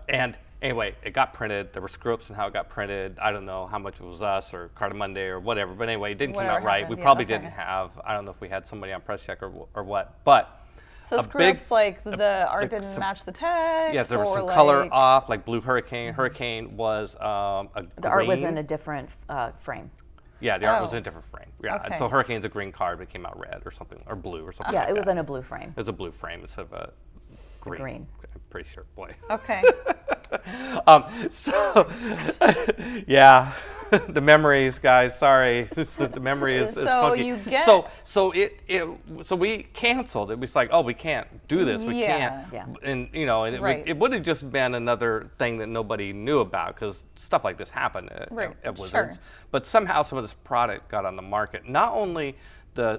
and anyway, it got printed. There were screw-ups in how it got printed. I don't know how much it was us or Carta Monday or whatever, but anyway, it didn't come Whatever out right. happened, We yeah, probably okay. didn't have, I don't know if we had somebody on press check or what, but So a screw-ups big- like the art like didn't some- match the text. yes, there was or some like, color off, like Blue Hurricane. Hurricane was a The art was green. in a different frame. Yeah, the art was Oh. in a different frame. Yeah, and Okay. so Hurricane's a green card, but it came out red or something, or blue or something Yeah, like it was that. in a blue frame. It was a blue frame instead of a green. green. I'm pretty sure, boy. Okay. So, yeah, the memories, guys. Sorry, the memory is So funky. you get- So we canceled. It was like, oh, we can't do this. We Yeah. can't. Yeah. And and Right. it would have just been another thing that nobody knew about because stuff like this happened Right, at sure. Wizards. But somehow some of this product got on the market. Not only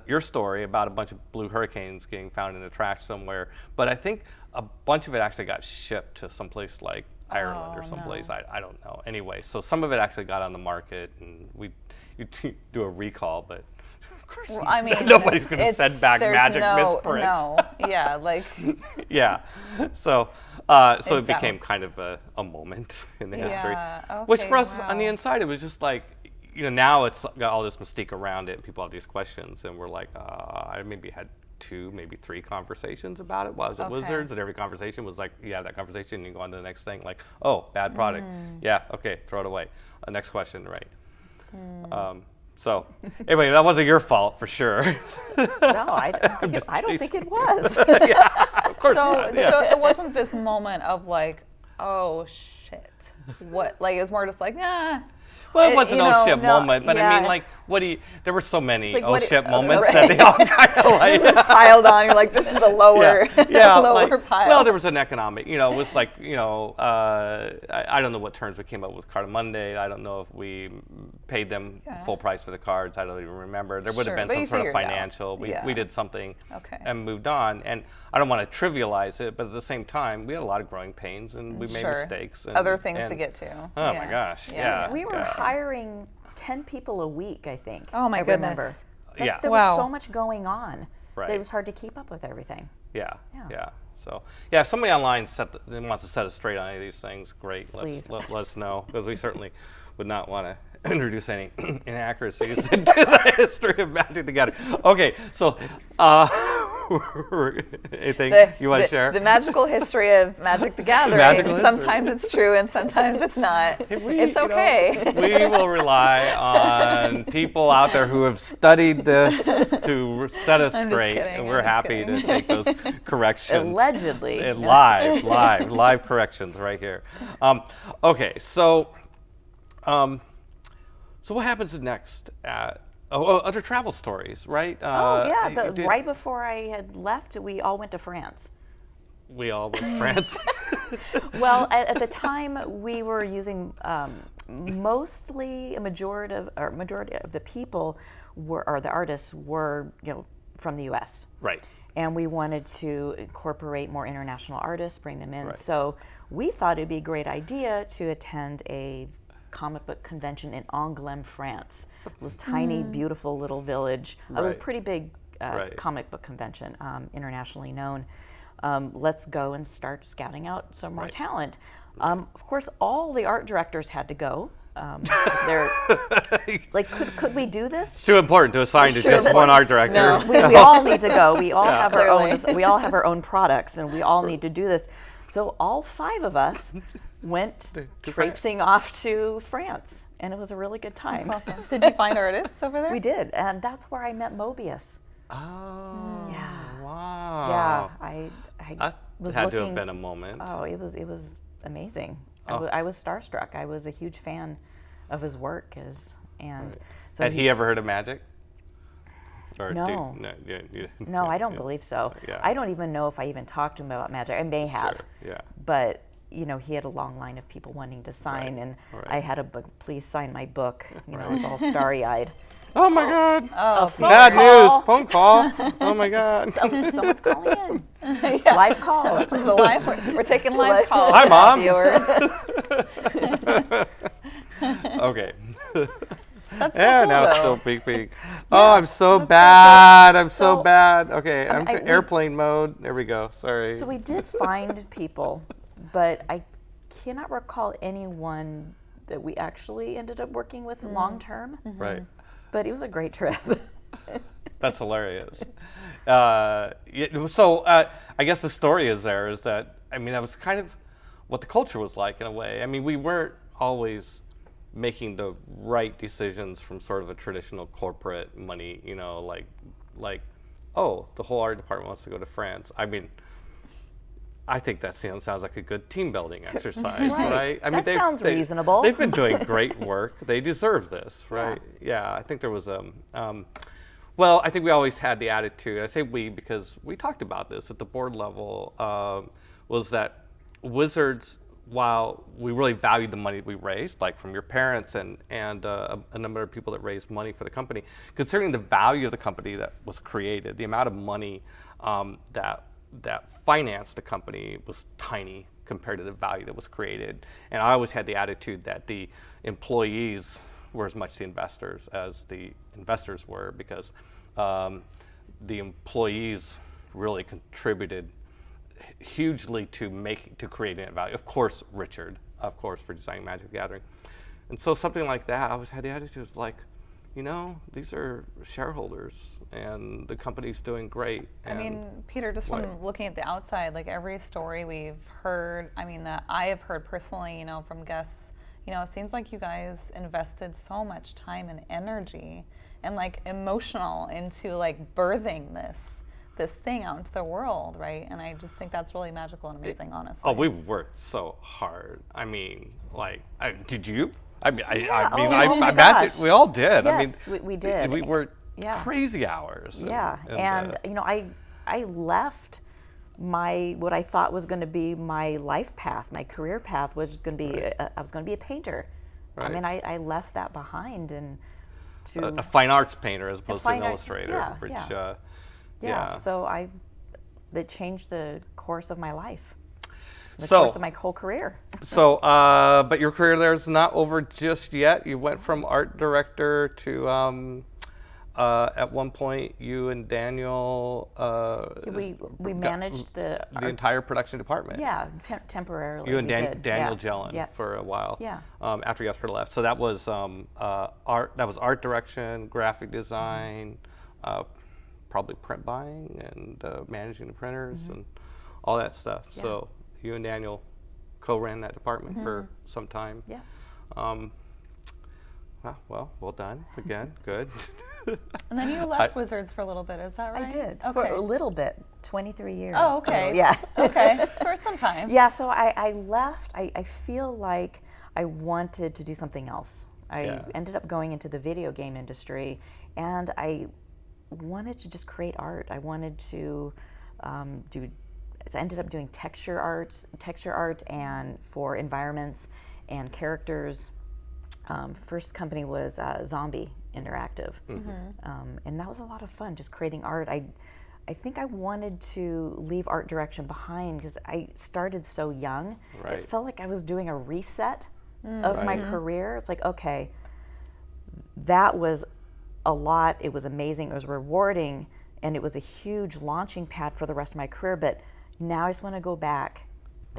your story about a bunch of Blue Hurricanes getting found in the trash somewhere, but I think a bunch of it actually got shipped to someplace like Ireland or someplace. no. I don't know. Anyway, so some of it actually got on the market, and you do a recall, but of course Well, I mean, nobody's going to it's- send back there's magic no, misprints. No. Yeah, like Yeah. So it Exactly. became kind of a moment in the history. Yeah, Which okay, for us on the wow. inside, it was just like, now it's got all this mystique around it, and people have these questions, and we're like, I maybe had 2, maybe 3 conversations about it while I was at Okay. Wizards, and every conversation was like, you have that conversation, and you go on to the next thing, like, oh, bad product. Mm. Yeah, okay, throw it away. Next question, right. So anyway, that wasn't your fault for sure. No, I don't think it was. Yeah, of course So, not. Yeah. so it wasn't this moment of like, oh shit, what? Like it was more just like, nah. Well, it wasn't you a know, shit no, moment, but I yeah. mean, like, there were so many like, oh what- shit moments right. that they all kind of like. This is piled on. You're like, this is a lower, lower like, pile. well, there was an economic, it was like, I don't know what terms we came up with Card Monday. I don't know if we paid them full price for the cards. I don't even remember. There would Sure, have but been you some sort of figured it out. financial. Yeah. We did something Okay. and moved on. And I don't want to trivialize it, but at the same time, we had a lot of growing pains and we made Sure. mistakes. And, Other things to and- get to. Oh my gosh, yeah. We were hiring 10 people a week, I think. Oh my I goodness. remember. Yeah. There Wow. was so much going on that Right. it was hard to keep up with everything. Yeah, Yeah. yeah. So, yeah, if somebody online wants to set us straight on any of these things, great. Please. Let us know, because we certainly would not want to introduce any inaccuracies into the history of Magic the Gathering. Okay, so anything you want to share? The magical history of Magic the Gathering. Magical history. Sometimes it's true and sometimes it's not. It's okay. We will rely on people out there who have studied this to set us I'm just straight, kidding, and we're I'm just happy kidding. to take those corrections. Allegedly. And live corrections right here. Okay, so what happens next at other travel stories, right? Right before I had left, we all went to France. We all went to France. Well, at the time, we were using mostly a majority of the people or the artists were, from the U.S. Right. And we wanted to incorporate more international artists, bring them in. Right. So we thought it'd be a great idea to attend a comic book convention in Angoulême, France. It was tiny, beautiful little village. It was a Right. pretty big Right. comic book convention, internationally known. Let's go and start scouting out some more Right. talent. Of course, all the art directors had to go. It's like, could we do this? It's too important to assign to Sure, just this one is- art director. No. We all need to go. We all have our own. Clearly. We all have our own products, and we all need to do this. So all 5 of us went traipsing off to France, and it was a really good time. Did you find artists over there? We did, and that's where I met Mobius. Oh. Yeah. Wow. Yeah, I That was had looking. to have been a moment. Oh, it was amazing. Oh. I was starstruck. I was a huge fan of his work, so Had he ever heard of magic? Or No. No, I don't believe so. Yeah. I don't even know if I even talked to him about magic. I may have. Sure, yeah. But, he had a long line of people wanting to sign, and right. I had a book, please sign my book. I was all starry-eyed. Oh my God. Oh, Bad call. news. Phone call. Oh my God. Someone's calling in. Live calls. the live, we're taking live calls. Hi, Mom. Viewers. Okay. That's so Yeah, cool, now it's though. still peak. Oh, I'm so bad. I'm so bad. Okay, I'm I- airplane mode. There we go. Sorry. So we did find people, but I cannot recall anyone that we actually ended up working with long term. Right. But it was a great trip. That's hilarious. I guess the story is that, that was kind of what the culture was like in a way. We weren't always making the right decisions from sort of a traditional corporate money, like, oh, the whole art department wants to go to France. I think that sounds like a good team building exercise, right? That sounds reasonable. They've been doing great work. They deserve this, right? Yeah, I think there was I think we always had the attitude, I say we because we talked about this at the board level, was that Wizards, while we really valued the money we raised, like from your parents and a number of people that raised money for the company, considering the value of the company that was created, the amount of money that financed the company was tiny compared to the value that was created. And I always had the attitude that the employees were as much the investors as the investors were, because the employees really contributed hugely to creating that value. Of course, Richard, for designing Magic the Gathering. And so something like that, I always had the attitude of like, these are shareholders and the company's doing great. Peter, just from looking at the outside, like every story we've heard, that I have heard personally, from guests, you know, it seems like you guys invested so much time and energy and like emotional into like birthing this thing out into the world, right? And I just think that's really magical and amazing, honestly. Oh, we worked so hard. I mean, like, did you? I mean, I mean, oh my I imagine gosh. we all did. Yes, I mean, we did. We worked Yeah. crazy hours. Yeah, and you know, I left what I thought was going to be my life path, my career path, was going to be I was going to be a painter. I mean, I left that behind and to a fine arts painter as opposed to an fine art- illustrator, yeah, which yeah. So that changed the course of my life, the So- course of my whole career. So, but your career there is not over just yet. You went from art director to, at one point, you and Daniel. We managed the entire production department. yeah temporarily. You and we did. Daniel yeah. Jellin Yeah. for a while. Yeah. After Jesper left, so that was art. That was art direction, graphic design, probably print buying, and managing the printers and all that stuff. Yeah. So you and Daniel co-ran that department for some time. Yeah. Well done again. Good. And then you left Wizards for a little bit, is that right? I did Okay. for a little bit, 23 years. Oh, so, okay. yeah. Okay, for some time. Yeah, so I left. I feel like I wanted to do something else. I ended up going into the video game industry, and I wanted to just create art. I wanted to so I ended up doing texture art and for environments and characters. First company was Zombie Interactive, and that was a lot of fun, just creating art. I think I wanted to leave art direction behind because I started so young. Right. It felt like I was doing a reset of my career. It's like, okay, that was a lot. It was amazing. It was rewarding, and it was a huge launching pad for the rest of my career. But now I just want to go back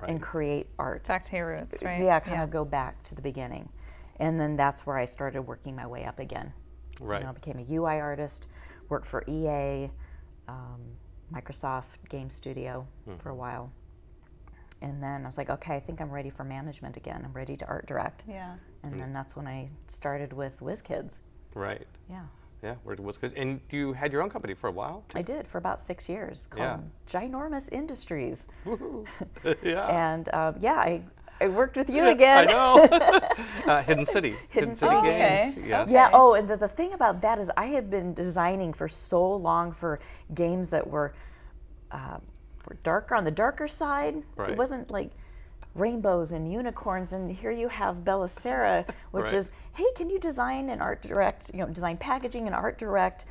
and create art. Back to your roots, right? Yeah, kind of go back to the beginning. And then that's where I started working my way up again. Right. You know, I became a UI artist, worked for EA, Microsoft Game Studio for a while. And then I was like, okay, I think I'm ready for management again. I'm ready to art direct. Yeah. And then that's when I started with WizKids. Right. Yeah. Yeah. Where was good. And you had your own company for a while. I did for about 6 years called Ginormous Industries. Yeah. And I worked with you again. I know. Hidden City. Hidden City Games. Okay. Yes. Yeah. Oh, and the thing about that is I had been designing for so long for games that were darker, on the darker side. Right. It wasn't like rainbows and unicorns. And here you have Belisara, which Right. is, hey, can you design and art direct, design packaging and art direct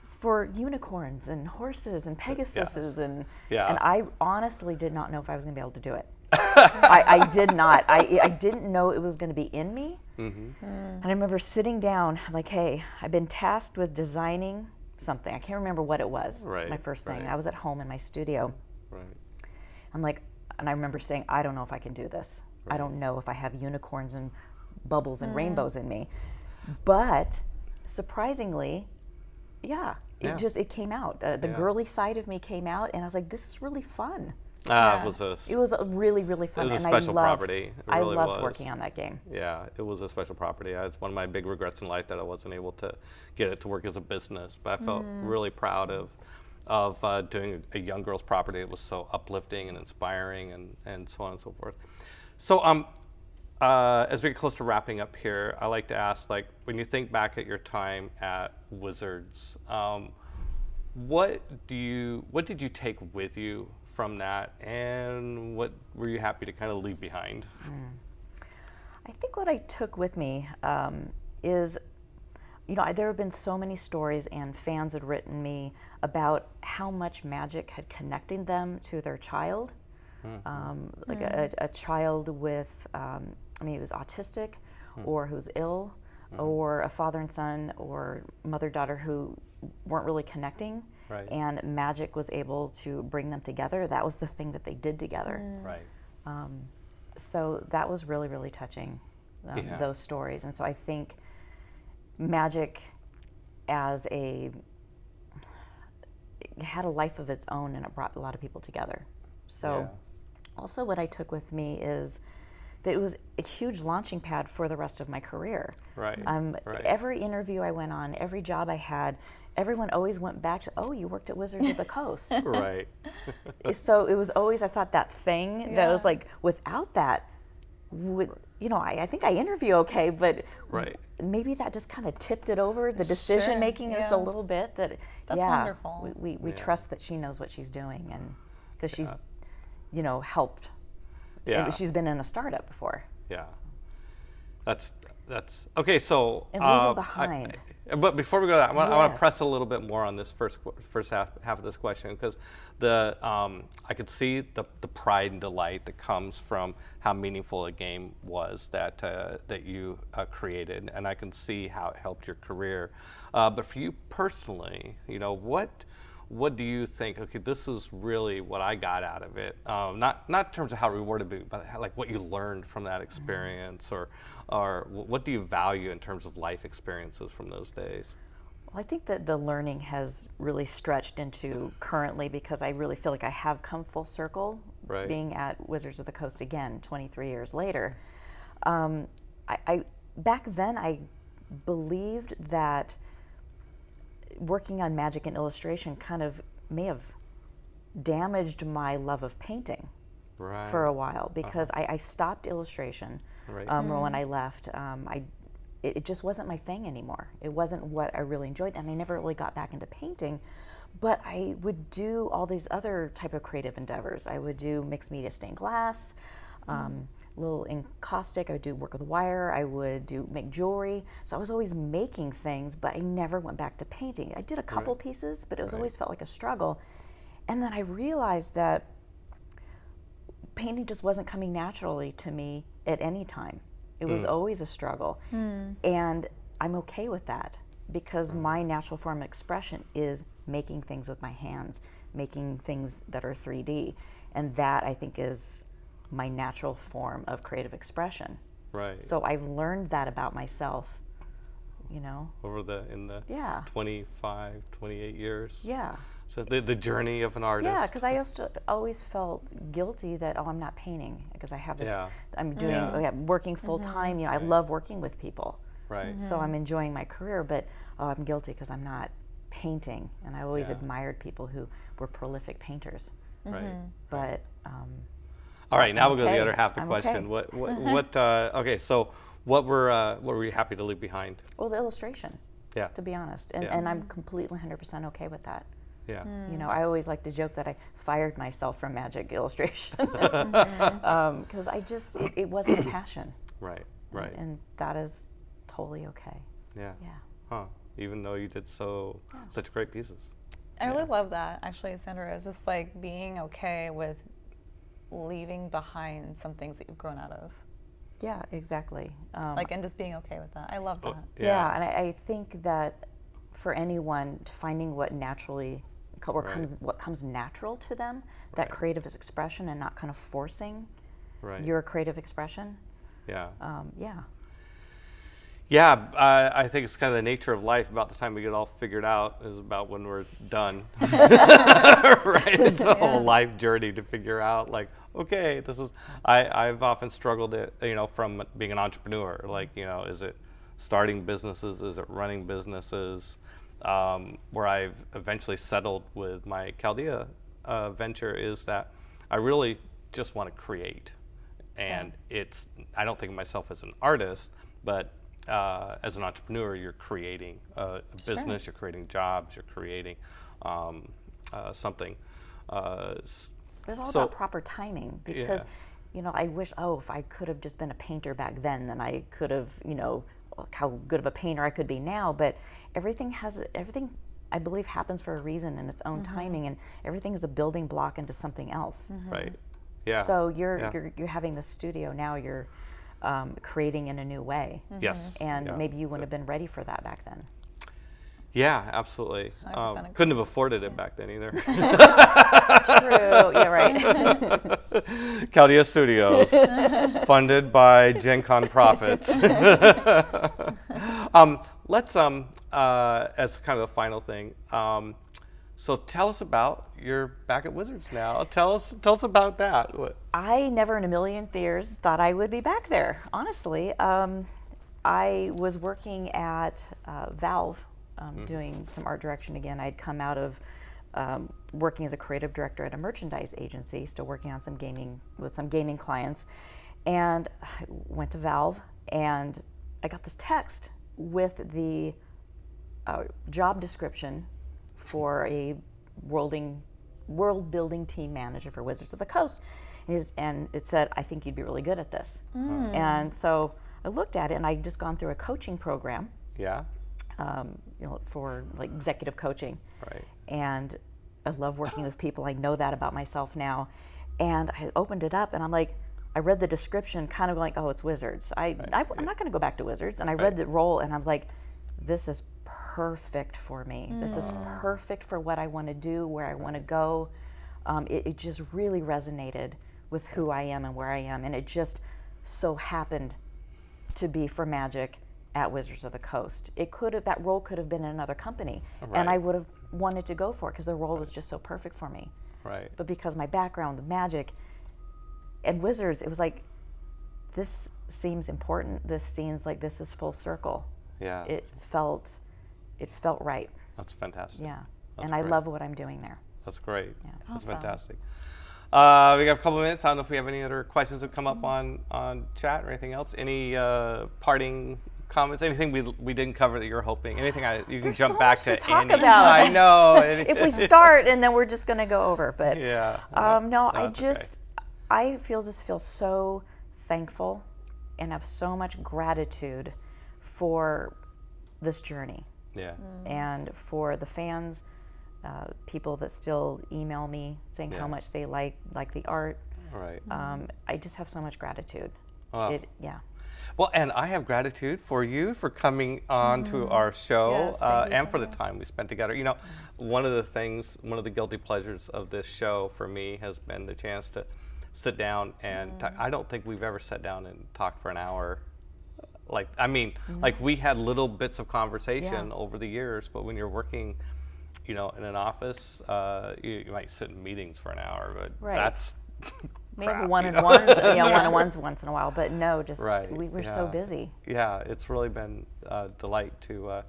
for unicorns and horses and Pegasuses and I honestly did not know if I was going to be able to do it. I did not. I didn't know it was going to be in me. And I remember sitting down, like, hey, I've been tasked with designing something. I can't remember what it was, my first thing. I was at home in my studio. Right. I'm like, and I remember saying, I don't know if I can do this. I don't know if I have unicorns and bubbles and rainbows in me. But surprisingly, it came out. The girly side of me came out, and I was like, this is really fun. It was really, really fun. It was and a special property. It I really loved was. working on that game. Yeah, it was a special property. It's one of my big regrets in life that I wasn't able to get it to work as a business. But I felt really proud of doing a young girl's property. It was so uplifting and inspiring, and so on and so forth. So as we get close to wrapping up here, I like to ask, like, when you think back at your time at Wizards, what did you take with you from that, and what were you happy to kind of leave behind? I think what I took with me is, there have been so many stories, and fans had written me about how much magic had connected them to their child. Like a child with, he was autistic, or who was ill, or a father and son, or mother-daughter who weren't really connecting. Right. And magic was able to bring them together. That was the thing that they did together. Right. So that was really, really touching, those stories. And so I think magic it had a life of its own, and it brought a lot of people together. So also what I took with me is it was a huge launching pad for the rest of my career. Right. Right. Every interview I went on, every job I had, everyone always went back to, oh, you worked at Wizards of the Coast. Right. So it was always, I thought, that thing that was like, without that, I think I interview okay, but Right. maybe that just kind of tipped it over, the decision making just a little bit. That's wonderful. We trust that she knows what she's doing, and because she's, helped. Yeah. She's been in a startup before. Yeah. That's okay. So And leaving behind. But before we go to that, I want to Yes. press a little bit more on this first half of this question, because I could see the pride and delight that comes from how meaningful a game was that you created, and I can see how it helped your career. But for you personally, what do you think? Okay, this is really what I got out of it. Not in terms of how rewarded, but like what you learned from that experience, or what do you value in terms of life experiences from those days? Well, I think that the learning has really stretched into currently, because I really feel like I have come full circle, Right. being at Wizards of the Coast again 23 years later. I back then I believed that working on magic and illustration kind of may have damaged my love of painting Right. for a while, because I stopped illustration Right. when I left. It just wasn't my thing anymore. It wasn't what I really enjoyed, and I never really got back into painting. But I would do all these other type of creative endeavors. I would do mixed media stained glass, little encaustic. I would do work with wire. I would make jewelry. So I was always making things, but I never went back to painting. I did a couple pieces, but it was always felt like a struggle. And then I realized that painting just wasn't coming naturally to me at any time. It was always a struggle. And I'm okay with that, because my natural form of expression is making things with my hands, making things that are 3D. And that, I think, is my natural form of creative expression. Right. So I've learned that about myself, Over in the Yeah. 25, 28 years. Yeah. So the journey of an artist. Yeah, because I always felt guilty that, I'm not painting, because I have this, Yeah. I'm doing, working full time, I love working with people. Right. So I'm enjoying my career, but I'm guilty because I'm not painting. And I always admired people who were prolific painters. Right. But All right, now we'll go to the okay. other half of the I'm question. okay. Okay, so what were you happy to leave behind? well, the illustration, Yeah. to be honest, and, Yeah. and I'm completely 100% okay with that. Yeah. I always like to joke that I fired myself from magic illustration, because it wasn't a passion, Right. Right. and that is totally okay. Yeah. Yeah. Huh. Even though you did such great pieces. I really love that, actually, Sandra. It's just like being okay with leaving behind some things that you've grown out of. Yeah, exactly. And just being okay with that. I love that. Yeah, and I think that for anyone, finding what naturally, or what comes natural to them, that creative expression, and not kind of forcing Right. your creative expression. Yeah. Yeah. Yeah, I think it's kind of the nature of life. About the time we get all figured out is about when we're done. Right? It's a whole life journey to figure out, like, okay, this is. I've often struggled from being an entrepreneur. Like, is it starting businesses? Is it running businesses? Where I've eventually settled with my Chaldea venture is that I really just want to create, and I don't think of myself as an artist, but as an entrepreneur, you're creating a business, you're creating jobs, you're creating something. It's all about proper timing, because, I wish, if I could have just been a painter back then I could have, how good of a painter I could be now. But everything I believe happens for a reason in its own timing, and everything is a building block into something else. Right. Yeah. So you're having this studio now. You're creating in a new way. Yes. And maybe you wouldn't have been ready for that back then. Yeah, absolutely. 100% Couldn't have afforded it back then either. True. Yeah, right. Chaldea Studios, funded by Gen Con profits. Let's as kind of a final thing. So tell us about you're back at Wizards now. Tell us about that. I never in a million years thought I would be back there, honestly. I was working at Valve, doing some art direction again. I'd come out of working as a creative director at a merchandise agency, still working on some gaming with some gaming clients, and I went to Valve, and I got this text with the job description for a world building team manager for Wizards of the Coast, and it said, "I think you'd be really good at this." And so I looked at it, and I'd just gone through a coaching program. Yeah. For like executive coaching. Right. And I love working with people. I know that about myself now. And I opened it up, and I'm like, I read the description, kind of like, oh, it's Wizards. I'm not going to go back to Wizards. And I read the role, and I'm like, this is perfect for me. This is perfect for what I want to do, where I want to go. It just really resonated with who I am and where I am. And it just so happened to be for Magic at Wizards of the Coast. That role could have been in another company, and I would have wanted to go for it because the role was just so perfect for me. Right. But because my background, the Magic, and Wizards, it was like, this seems important. This seems like this is full circle. Yeah. It felt right. That's fantastic. Yeah. That's And I great. love what I'm doing there. That's great. Yeah. That's Awesome. fantastic. We got a couple of minutes. I don't know if we have any other questions that come up on chat or anything else. Any parting comments? Anything we didn't cover that you're hoping? Anything you can There's jump so back much to to talk Annie. about. I know. If we start and then we're just going to go over, but Yeah. no, I that's just I feel so thankful and have so much gratitude for this journey Yeah. and for the fans, people that still email me saying Yeah. how much they like the art. Right. I just have so much gratitude. Wow. Yeah. Well, and I have gratitude for you for coming on to our show Yes, thank you, and for the Sandra. time we spent together. You know, one of the guilty pleasures of this show for me has been the chance to sit down and talk. I don't think we've ever sat down and talked for an hour. Like we had little bits of conversation Yeah. over the years, but when you're working, in an office, you might sit in meetings for an hour, but Right. that's Maybe crap, one-on-ones, one-on-ones once in a while, but no, just Right, we were so yeah. busy. Yeah, it's really been a delight to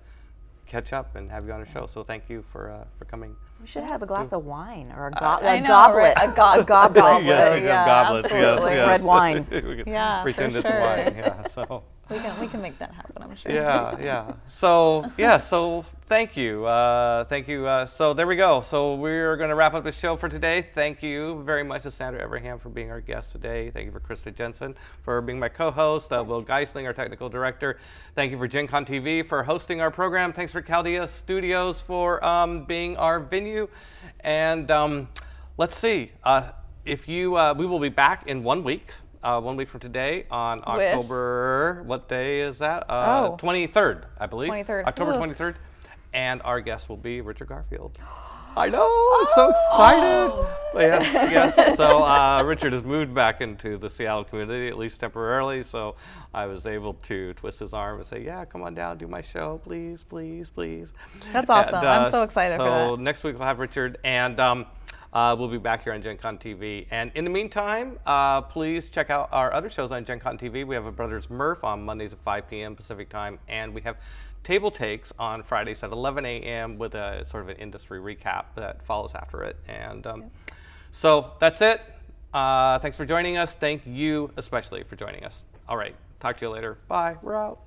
catch up and have you on the show. So thank you for coming. We should have a glass of wine or I a know, goblet. right? A goblet. Yes, we yeah, have goblets. absolutely. Yes, Red wine. We can Yeah, for pretend it's sure. wine. Yeah. So. We can make that happen, I'm sure. Yeah. So thank you. So there we go. So we're going to wrap up the show for today. Thank you very much to Sandra Everingham for being our guest today. Thank you for Krista Jensen for being my co-host. Will Geisling, our technical director. Thank you for Gen Con TV for hosting our program. Thanks for Chaldea Studios for being our venue. And let's see. We will be back in 1 week. 1 week from today on October, what day is that? 23rd, I believe. 23rd. October Ooh. 23rd. And our guest will be Richard Garfield. I know, I'm so excited. Yes. So Richard has moved back into the Seattle community, at least temporarily. So I was able to twist his arm and say, yeah, come on down, do my show, please, please, please. That's awesome. And, I'm so excited for that. So next week we'll have Richard, and we'll be back here on Gen Con TV. And in the meantime, please check out our other shows on Gen Con TV. We have a Brothers Murph on Mondays at 5 p.m. Pacific time, and we have Table Takes on Fridays at 11 a.m. with a sort of an industry recap that follows after it. And so that's it. Thanks for joining us. Thank you especially for joining us. All right, talk to you later. Bye. We're out.